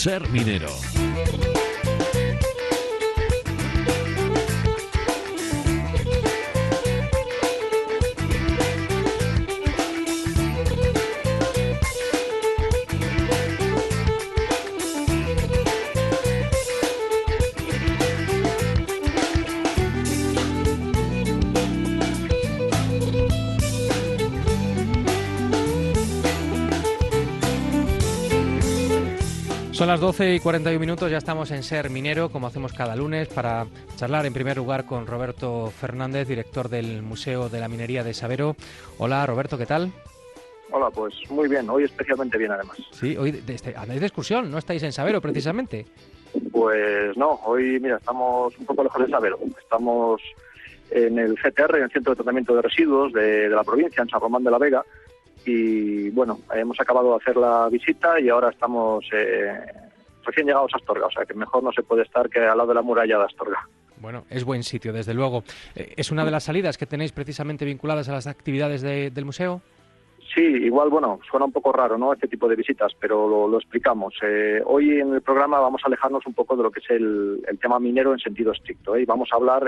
Ser Minero. Son las 12:41, ya estamos en Ser Minero, como hacemos cada lunes, para charlar en primer lugar con Roberto Fernández, director del Museo de la Minería de Sabero. Hola Roberto, ¿qué tal? Hola, pues muy bien, hoy especialmente bien además. Sí, hoy andáis de excursión, ¿no estáis en Sabero precisamente? Pues no, hoy mira, estamos un poco lejos de Sabero, estamos en el CTR, en el Centro de Tratamiento de Residuos de la provincia, en San Román de la Vega, y bueno, hemos acabado de hacer la visita y ahora estamos recién llegados a Astorga, o sea que mejor no se puede estar que al lado de la muralla de Astorga. Bueno, es buen sitio, desde luego. ¿Es una de las salidas que tenéis precisamente vinculadas a las actividades del museo? Sí, igual, bueno, suena un poco raro, ¿no?, este tipo de visitas, pero lo explicamos. Hoy en el programa vamos a alejarnos un poco de lo que es el tema minero en sentido estricto, y vamos a hablar,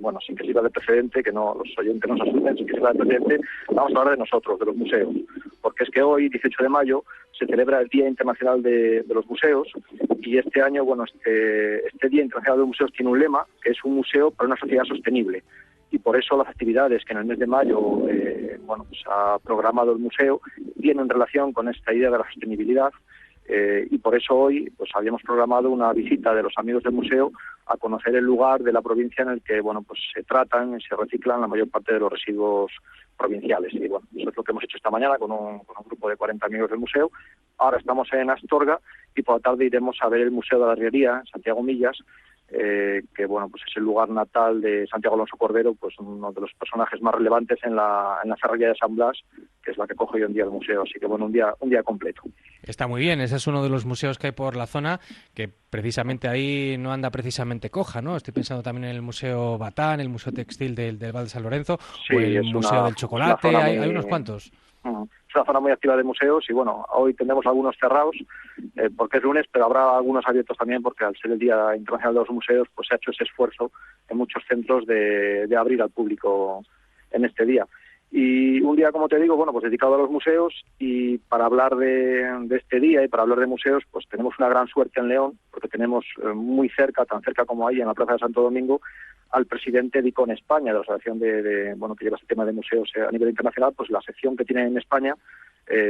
bueno, sin que sirva de precedente, que no los oyentes nos asusten, sin que sirva de precedente, vamos a hablar de nosotros, de los museos, porque es que hoy, 18 de mayo, se celebra el Día Internacional de los Museos, y este año, bueno, este Día Internacional de los Museos tiene un lema, que es un museo para una sociedad sostenible. Y por eso las actividades que en el mes de mayo bueno, pues ha programado el museo tienen relación con esta idea de la sostenibilidad, y por eso hoy pues habíamos programado una visita de los amigos del museo a conocer el lugar de la provincia en el que bueno, pues se tratan y se reciclan la mayor parte de los residuos provinciales. Y bueno, eso es lo que hemos hecho esta mañana con un grupo de 40 amigos del museo. Ahora estamos en Astorga y por la tarde iremos a ver el Museo de la Arriería en Santiago Millas, que bueno, pues es el lugar natal de Santiago Alonso Cordero, pues uno de los personajes más relevantes en la Ferrería de San Blas, que es la que coge hoy en día el museo. Así que bueno, un día completo. Está muy bien, ese es uno de los museos que hay por la zona, que precisamente ahí no anda precisamente coja, ¿no? Estoy pensando también en el Museo Batán, el Museo Textil del Val de San Lorenzo, sí, o el Museo del Chocolate, hay unos cuantos. Es una zona muy activa de museos y bueno, hoy tendremos algunos cerrados porque es lunes, pero habrá algunos abiertos también porque al ser el Día Internacional de los Museos pues se ha hecho ese esfuerzo en muchos centros de abrir al público en este día. Y un día, como te digo, bueno, pues dedicado a los museos, y para hablar de este día y para hablar de museos, pues tenemos una gran suerte en León, porque tenemos muy cerca, tan cerca como ahí, en la Plaza de Santo Domingo, al presidente de ICON España, de la asociación bueno, que lleva este tema de museos a nivel internacional. Pues la sección que tiene en España,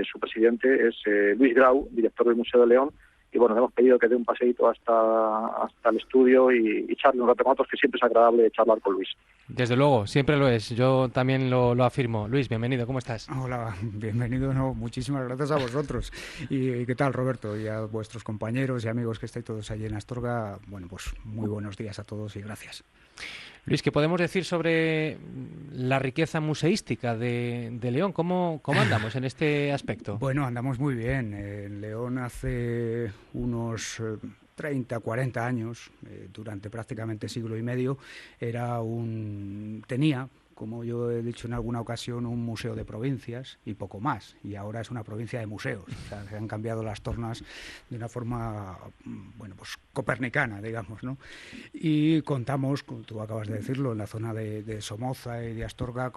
su presidente es Luis Grau, director del Museo de León, y bueno, le hemos pedido que dé un paseíto hasta el estudio y charle un rato con otros, que siempre es agradable charlar con Luis. Desde luego, siempre lo es, yo también lo afirmo. Luis, bienvenido, ¿cómo estás? Hola, bienvenido, muchísimas gracias a vosotros. ¿Y qué tal, Roberto? Y a vuestros compañeros y amigos que estáis todos allí en Astorga, bueno, pues muy buenos días a todos y gracias. Luis, ¿qué podemos decir sobre la riqueza museística de León? ¿Cómo andamos en este aspecto? Bueno, andamos muy bien. En León hace unos 30, 40 años, durante prácticamente siglo y medio, tenía, como yo he dicho en alguna ocasión, un museo de provincias y poco más. Y ahora es una provincia de museos. O sea, se han cambiado las tornas de una forma, bueno, pues copernicana, digamos, ¿no? Y contamos, como tú acabas de decirlo, en la zona de Somoza y de Astorga,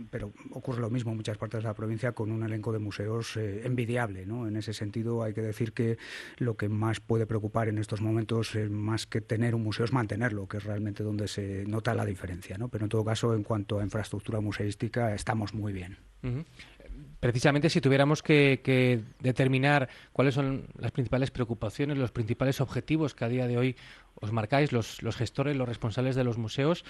pero ocurre lo mismo en muchas partes de la provincia, con un elenco de museos envidiable, ¿no? En ese sentido hay que decir que lo que más puede preocupar en estos momentos, más que tener un museo, es mantenerlo, que es realmente donde se nota la diferencia, ¿no? Pero en todo caso, en cuanto a infraestructura museística, estamos muy bien. Uh-huh. Precisamente, si tuviéramos que determinar cuáles son las principales preocupaciones, los principales objetivos que a día de hoy os marcáis, los gestores, los responsables de los museos,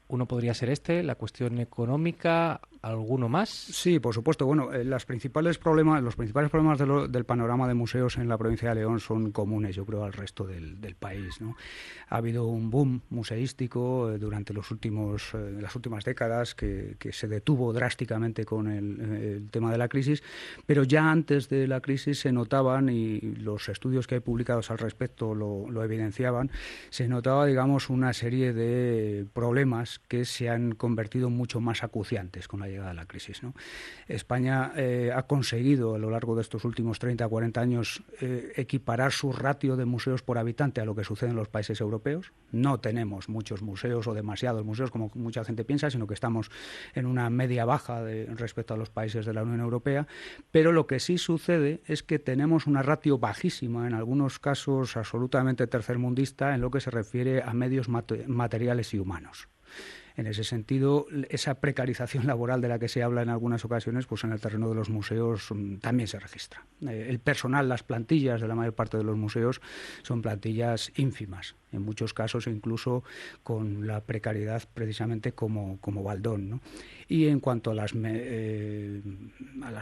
uno podría ser la cuestión económica, ¿alguno más? Sí, por supuesto. Bueno, los principales problemas del panorama de museos en la provincia de León son comunes, yo creo, al resto del país, ¿no? Ha habido un boom museístico durante las últimas décadas que se detuvo drásticamente con el tema de la crisis, pero ya antes de la crisis se notaban, y los estudios que hay publicados al respecto lo evidenciaban, se notaba, digamos, una serie de problemas cuestiones que se han convertido mucho más acuciantes con la llegada de la crisis, ¿no? España ha conseguido a lo largo de estos últimos 30 40 años equiparar su ratio de museos por habitante a lo que sucede en los países europeos. No tenemos muchos museos o demasiados museos como mucha gente piensa, sino que estamos en una media baja respecto a los países de la Unión Europea, pero lo que sí sucede es que tenemos una ratio bajísima, en algunos casos absolutamente tercermundista, en lo que se refiere a medios materiales y humanos. En ese sentido, esa precarización laboral de la que se habla en algunas ocasiones, pues en el terreno de los museos también se registra. El personal, las plantillas de la mayor parte de los museos son plantillas ínfimas, en muchos casos incluso con la precariedad precisamente como baldón, ¿no? Y en cuanto a las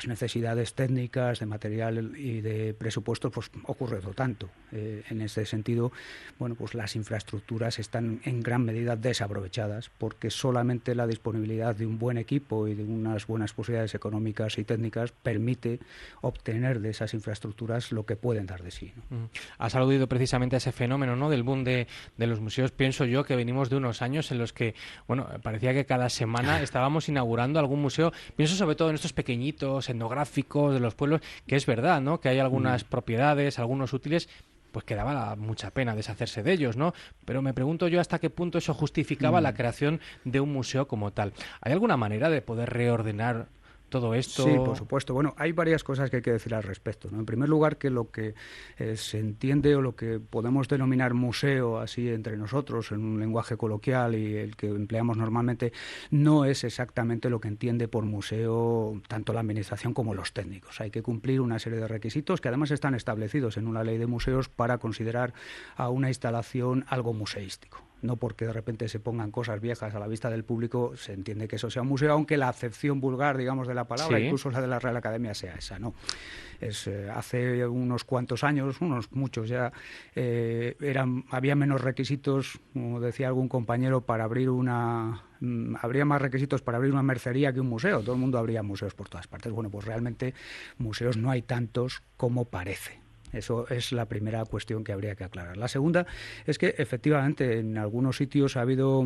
necesidades técnicas, de material y de presupuestos, pues ocurre otro tanto. En ese sentido, bueno, pues las infraestructuras están en gran medida desaprovechadas, porque solamente la disponibilidad de un buen equipo y de unas buenas posibilidades económicas y técnicas permite obtener de esas infraestructuras lo que pueden dar de sí, ¿no? Has aludido precisamente a ese fenómeno, ¿no?, del boom de los museos. Pienso yo que venimos de unos años en los que, bueno, parecía que cada semana estábamos inaugurando algún museo. Pienso sobre todo en estos pequeñitos, etnográficos de los pueblos, que es verdad, ¿no?, que hay algunas propiedades, algunos útiles, pues que daba mucha pena deshacerse de ellos, ¿no? Pero me pregunto yo hasta qué punto eso justificaba la creación de un museo como tal. ¿Hay alguna manera de poder reordenar todo esto? Sí, por supuesto. Bueno, hay varias cosas que hay que decir al respecto, ¿no? En primer lugar, que lo que se entiende o lo que podemos denominar museo así entre nosotros en un lenguaje coloquial y el que empleamos normalmente no es exactamente lo que entiende por museo tanto la administración como los técnicos. Hay que cumplir una serie de requisitos que además están establecidos en una ley de museos para considerar a una instalación algo museístico. No porque de repente se pongan cosas viejas a la vista del público se entiende que eso sea un museo, aunque la acepción vulgar, digamos, de la palabra, incluso la de la Real Academia, sea esa, ¿no? Hace unos cuantos años, muchos ya, había menos requisitos, como decía algún compañero, para abrir habría más requisitos para abrir una mercería que un museo. Todo el mundo abría museos por todas partes. Bueno, pues realmente museos no hay tantos como parece. Eso es la primera cuestión que habría que aclarar. La segunda es que efectivamente en algunos sitios ha habido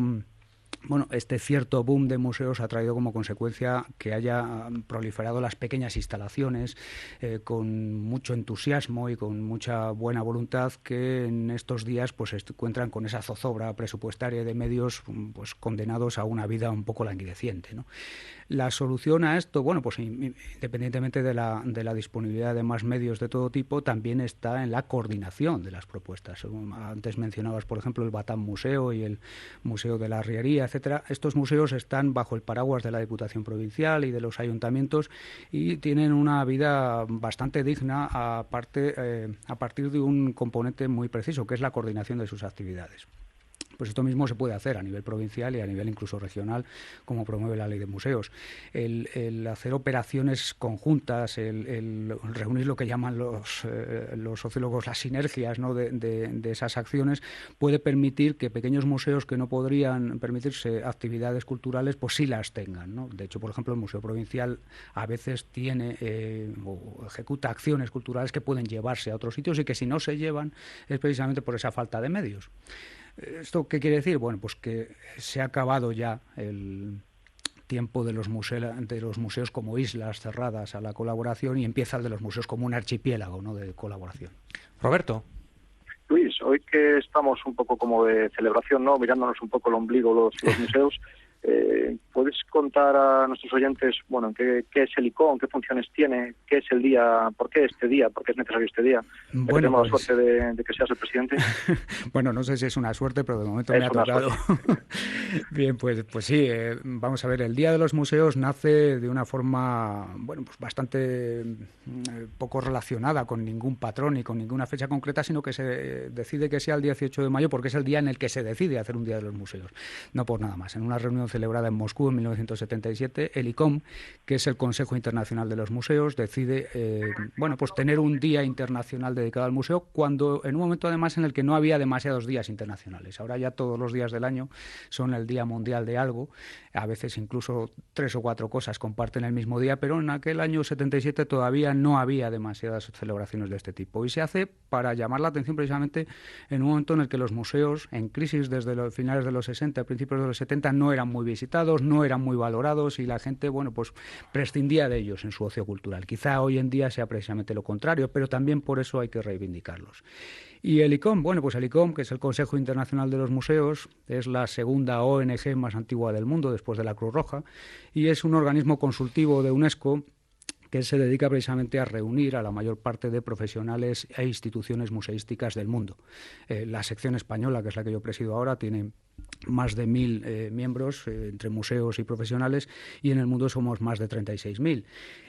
Bueno, este cierto boom de museos ha traído como consecuencia que haya proliferado las pequeñas instalaciones con mucho entusiasmo y con mucha buena voluntad, que en estos días pues se encuentran con esa zozobra presupuestaria de medios pues condenados a una vida un poco languideciente, ¿no? La solución a esto, bueno, pues independientemente de la disponibilidad de más medios de todo tipo, también está en la coordinación de las propuestas. Antes mencionabas, por ejemplo, el Batán Museo y el Museo de la Arriería, etcétera. Estos museos están bajo el paraguas de la Diputación Provincial y de los ayuntamientos y tienen una vida bastante digna a partir de un componente muy preciso, que es la coordinación de sus actividades. Pues esto mismo se puede hacer a nivel provincial y a nivel incluso regional, como promueve la Ley de Museos. El hacer operaciones conjuntas, el reunir lo que llaman los sociólogos las sinergias, ¿no?, de esas acciones, puede permitir que pequeños museos que no podrían permitirse actividades culturales, pues sí las tengan, ¿no? De hecho, por ejemplo, el Museo Provincial a veces tiene o ejecuta acciones culturales que pueden llevarse a otros sitios y que si no se llevan es precisamente por esa falta de medios. ¿Esto qué quiere decir? Bueno, pues que se ha acabado ya el tiempo de los museos como islas cerradas a la colaboración y empieza el de los museos como un archipiélago, ¿no?, de colaboración. Roberto. Luis, hoy que estamos un poco como de celebración, ¿no?, mirándonos un poco el ombligo los museos, ¿puedes contar a nuestros oyentes, bueno, qué es el ICON, qué funciones tiene, qué es el día, por qué este día, por qué es necesario este día? Bueno, tenemos la suerte de que seas el presidente. Bueno, no sé si es una suerte, pero de momento me ha tocado. Bien, pues sí, vamos a ver, el Día de los Museos nace de una forma, bueno, pues bastante poco relacionada con ningún patrón y con ninguna fecha concreta, sino que se decide que sea el 18 de mayo porque es el día en el que se decide hacer un Día de los Museos, no por nada más. En una reunión celebrada en Moscú en 1977, el ICOM, que es el Consejo Internacional de los Museos, decide pues tener un día internacional dedicado al museo, cuando en un momento además en el que no había demasiados días internacionales. Ahora ya todos los días del año son el Día Mundial de algo, a veces incluso 3 o 4 cosas comparten el mismo día, pero en aquel año 77 todavía no había demasiadas celebraciones de este tipo. Y se hace para llamar la atención precisamente en un momento en el que los museos, en crisis desde los finales de los 60, principios de los 70, no eran muy visitados, no eran muy valorados y la gente, pues prescindía de ellos en su ocio cultural. Quizá hoy en día sea precisamente lo contrario, pero también por eso hay que reivindicarlos. Y el ICOM, pues el ICOM, que es el Consejo Internacional de los Museos, es la segunda ONG más antigua del mundo después de la Cruz Roja y es un organismo consultivo de UNESCO que se dedica precisamente a reunir a la mayor parte de profesionales e instituciones museísticas del mundo. La sección española, que es la que yo presido ahora, tiene más de 1.000 miembros entre museos y profesionales, y en el mundo somos más de 36.000.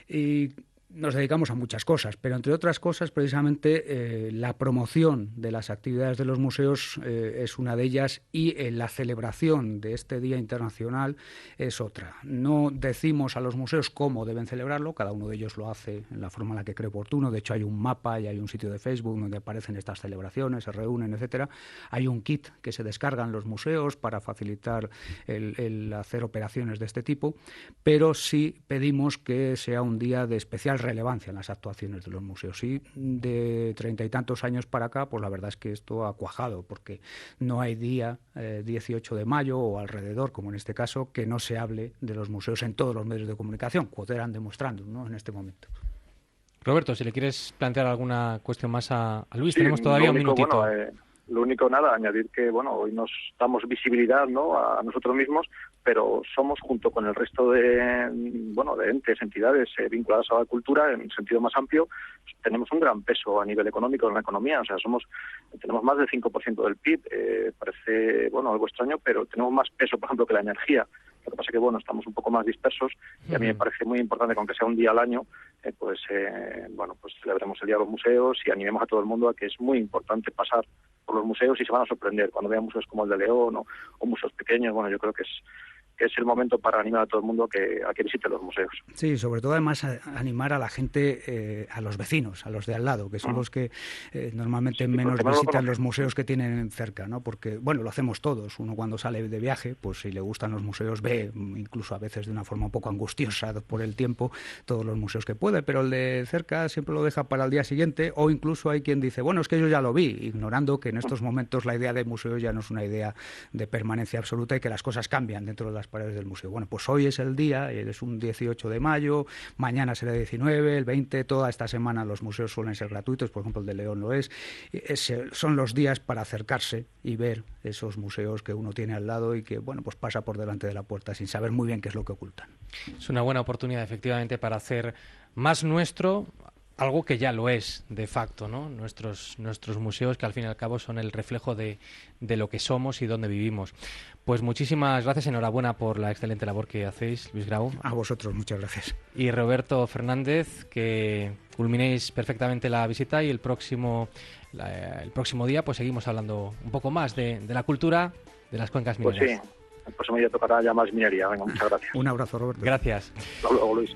Y nos dedicamos a muchas cosas, pero entre otras cosas, precisamente la promoción de las actividades de los museos es una de ellas, y la celebración de este Día Internacional es otra. No decimos a los museos cómo deben celebrarlo, cada uno de ellos lo hace en la forma en la que cree oportuno. De hecho, hay un mapa y hay un sitio de Facebook donde aparecen estas celebraciones, se reúnen, etcétera. Hay un kit que se descarga en los museos para facilitar el hacer operaciones de este tipo, pero sí pedimos que sea un día de especial relevancia en las actuaciones de los museos. Y de 30 y tantos años para acá, pues la verdad es que esto ha cuajado, porque no hay día 18 de mayo o alrededor, como en este caso, que no se hable de los museos en todos los medios de comunicación, cuoteran demostrando, ¿no?, en este momento. Roberto, si le quieres plantear alguna cuestión más a Luis, sí, tenemos todavía un minutito. Lo único, añadir que, hoy nos damos visibilidad, ¿no?, a nosotros mismos, pero somos, junto con el resto de entes, entidades vinculadas a la cultura, en sentido más amplio, tenemos un gran peso a nivel económico en la economía. O sea, tenemos más del 5% del PIB. Parece, algo extraño, pero tenemos más peso, por ejemplo, que la energía. Lo que pasa es que, estamos un poco más dispersos, y a mí me parece muy importante que, aunque sea un día al año, pues celebremos el Día de los Museos y animemos a todo el mundo a que es muy importante pasar por los museos, y se van a sorprender cuando vean museos como el de León o museos pequeños. Yo creo que es el momento para animar a todo el mundo a que visite los museos. Sí, sobre todo además animar a la gente, a los vecinos, a los de al lado, que son los que normalmente menos visitan los museos que tienen cerca, ¿no? Porque, lo hacemos todos. Uno cuando sale de viaje, pues si le gustan los museos, ve, incluso a veces de una forma un poco angustiosa por el tiempo, todos los museos que puede, pero el de cerca siempre lo deja para el día siguiente, o incluso hay quien dice, es que yo ya lo vi, ignorando que en estos momentos la idea de museos ya no es una idea de permanencia absoluta y que las cosas cambian dentro de las paredes del museo. Pues hoy es el día, es un 18 de mayo, mañana será 19, el 20, toda esta semana los museos suelen ser gratuitos, por ejemplo el de León lo es. Son los días para acercarse y ver esos museos que uno tiene al lado y que, pues pasa por delante de la puerta sin saber muy bien qué es lo que ocultan. Es una buena oportunidad, efectivamente, para hacer más nuestro algo que ya lo es de facto, ¿no? Nuestros museos, que al fin y al cabo son el reflejo de lo que somos y dónde vivimos. Pues muchísimas gracias, enhorabuena por la excelente labor que hacéis, Luis Grau. A vosotros, muchas gracias. Y Roberto Fernández, que culminéis perfectamente la visita, y el próximo día pues seguimos hablando un poco más de la cultura de las cuencas mineras. Pues sí, el próximo día tocará ya más minería. Venga, muchas gracias. Un abrazo, Roberto. Gracias. Hasta luego, Luis.